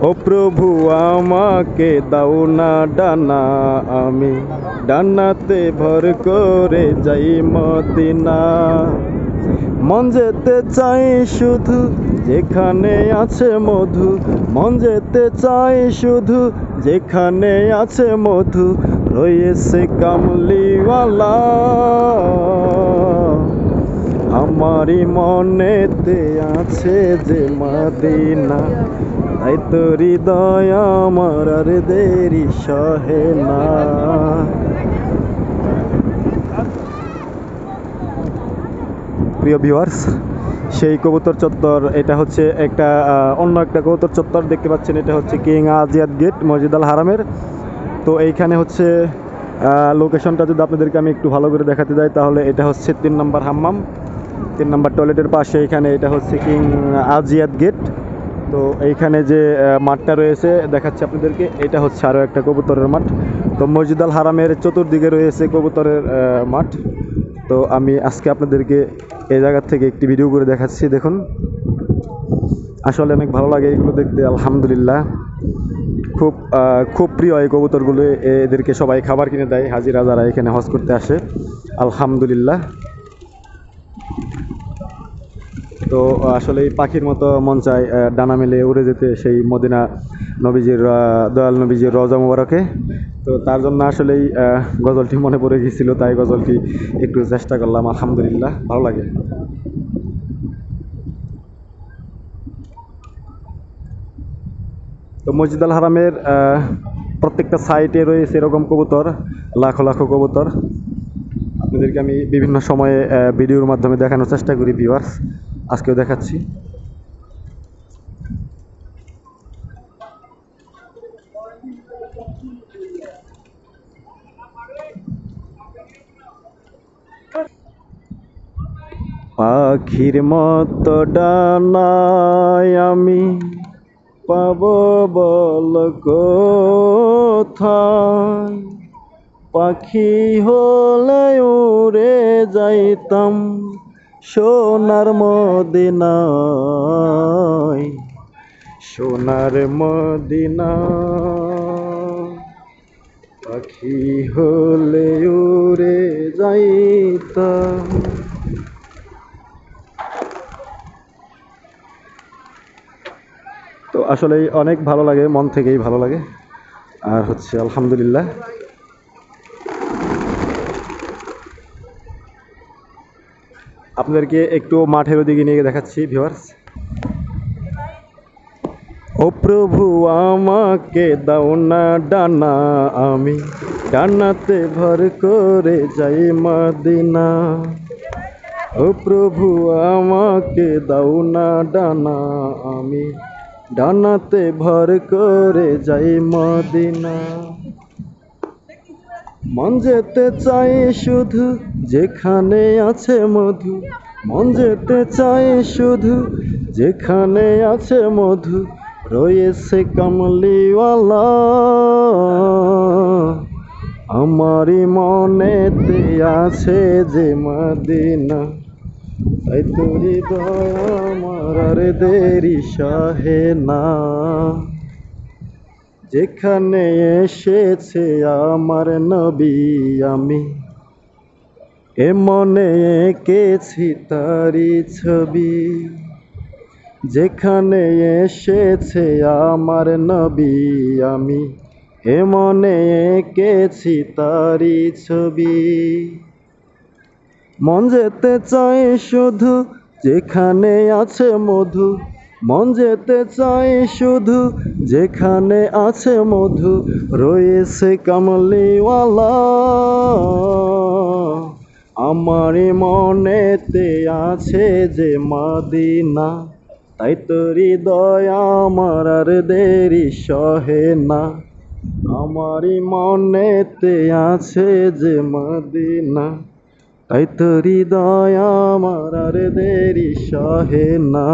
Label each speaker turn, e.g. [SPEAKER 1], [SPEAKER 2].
[SPEAKER 1] ও প্রভু আমাকে দাও না ডানা, আমি ডানাতে ভর করে যাই মদিনা। মন যেতে চাই শুধু যেখানে আছে মধু, মন যেতে চাই শুধু যেখানে আছে মধু, রয়েছে কামলিওয়ালা আমারই মনেতে আছে যে মদিনা। তাই তো হৃদয় আমার আর দেরি সহে না। প্রিয় ভিউয়ার্স, সেই কবুতর চত্বর, এটা হচ্ছে একটা অন্য একটা কবুতর চত্বর দেখতে পাচ্ছেন। এটা হচ্ছে কিং আজিয়াদ গেট, মসজিদ আল হারামের। তো এইখানে হচ্ছে লোকেশনটা যদি আপনাদেরকে আমি একটু ভালো করে দেখাতে যাই, তাহলে এটা হচ্ছে 3 নম্বর হাম্মাম, 3 নম্বর টয়লেটের পাশে এখানে এটা হচ্ছে কিং আজিয়াদ গেট। তো এইখানে যে মাঠটা রয়েছে দেখাচ্ছি আপনাদেরকে, এটা হচ্ছে আরও একটা কবুতরের মাঠ। তো মসজিদ আল হারামের চতুর্দিকে রয়েছে কবুতরের মাঠ। তো আমি আজকে আপনাদেরকে এই জায়গা থেকে একটি ভিডিও করে দেখাচ্ছি। দেখুন, আসলে অনেক ভালো লাগে এগুলো দেখতে। আলহামদুলিল্লাহ, খুব খুব প্রিয় এই কবুতরগুলো। এদেরকে সবাই খাবার কিনে দেয় হাজিরা যারা এখানে হজ করতে আসে। আলহামদুলিল্লাহ। তো আসলে এই পাখির মতো মন চায় ডানা মেলে উড়ে যেতে সেই মদিনা নবীজির, দয়াল নবীজির রওজা মুবারকে। তো তার জন্য আসলেই গজলটি মনে পড়ে গিয়েছিল, তাই গজলটি একটু চেষ্টা করলাম। আলহামদুলিল্লাহ, ভালো লাগে। তো মসজিদ আল হারামের প্রত্যেকটা সাইটে রয়েছে এরকম কবুতর, লাখো লাখো কবুতর। আপনাদেরকে আমি বিভিন্ন সময়ে ভিডিওর মাধ্যমে দেখানোর চেষ্টা করি ভিউয়ার্স, আজকেও দেখাচ্ছি। পাখির মতো ডানায় আমি পাব বল কোথায়, পাখি হলে উড়ে যাইতাম সোনার মদিনায়, সোনার মদিনা। পাখি হলে উড়ে যাইতাম। তো আসলে অনেক ভালো লাগে, মন থেকেই ভালো লাগে। আর হচ্ছে আলহামদুলিল্লাহ, আপনাদেরকে একটু মাঠের ওদিকে নিয়ে দেখাচ্ছি ভিউয়ার্স। ও প্রভু আমাকে দাও না ডানা, আমি ডানাতে ভর করে যাই মদিনা। ও প্রভু আমাকে দাও না ডানা, আমি ডানাতে ভর করে যাই মদিনা। মন যেতে চাই শুধু যেখানে আছে মধু, মন যেতে চাই শুধু যেখানে আছে মধু, রয়েছে কামলিওয়ালা আমারই মনেতে আছে যে মদিনা। তাই তো হৃদয় আমার আর দেরি সহে না। যেখানে এসেছে আমার নবী, আমি এ মনে এঁকেছি তারি ছবি। যেখানে এসেছে আমার নবী, আমি এ মনে এঁকেছি তারি ছবি। মন যেতে চাই শুধু যেখানে আছে মধু, মন যেতে চাই শুধু যেখানে আছে মধু, রয়েছে কামলিওয়ালা আমারই মনেতে আছে যে মদিনা। তাই তো হৃদয় আমার আর দেরি সহে না, আমারই মনেতে আছে যে মদিনা। তাই তো হৃদয় আমার আর দেরি সহে না।